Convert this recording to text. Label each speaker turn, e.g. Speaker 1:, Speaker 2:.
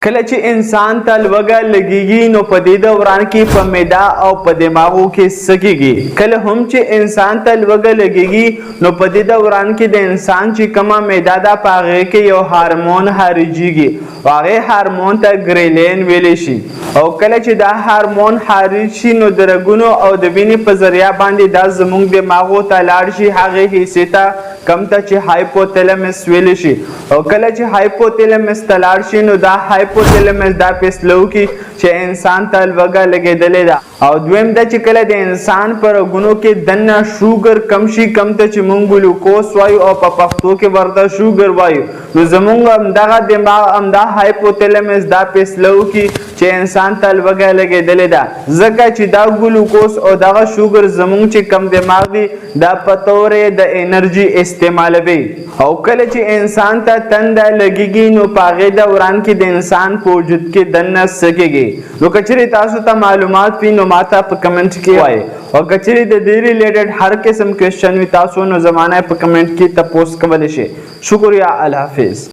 Speaker 1: کله چې انسان ته لوږه لګیږي نو په دې دوران کې په معده او په دماغو کې څه کیږي. کله هم چې انسان ته لوږه لګیږي نو په دې دوران کې د انسان چې کومه معده ده په هغې کې یو هارمون خارجیږي او هغې هارمون ته ګریلین ویلی شي. او کله چې دا هارمون خارج شي نو د رګونو او د وینې په ذریعه باندې دا زموږ دماغو ته لاړ شي هغې حصې ته کم ته چې هایپوتلمس ویلی شي. او کله چې هایپوتلمس ته لاړ شي نو دا هایپوتلمس دا فیصله وکړي چې انسان ته لوږه لګېدلې ده. او دویم دا چې کله د انسان په رګونو کې دننه شوګر کم شي کم ته چې موږ ګلوکوز وایو او په پښتو کې ورته شوګر وایو نو زموږ همدغه دماغ همدا هایپوتلمس دا فیصله وکړي چې انسان ته لوږه لګېدلې ده ځکه چې دا ګلوکوز او دغه شوګر زموږ چې کم دماغ دی دا په طورې د انرژي استعمالوي. او کله چې انسان ته تنده لګیږي نو په هغې دوران کې د انسان په وجود کې دننه څه کېږي. نو که چیرې تاسو ته معلومات وي نو ماته په کمنټ کې وایي او که چیرې د دې ریلیټډ هر قسم کوېسچن وي تاسو نو زما نه په کمنټ کې تپوس کولی شئ. شکریہ. الله حافظ.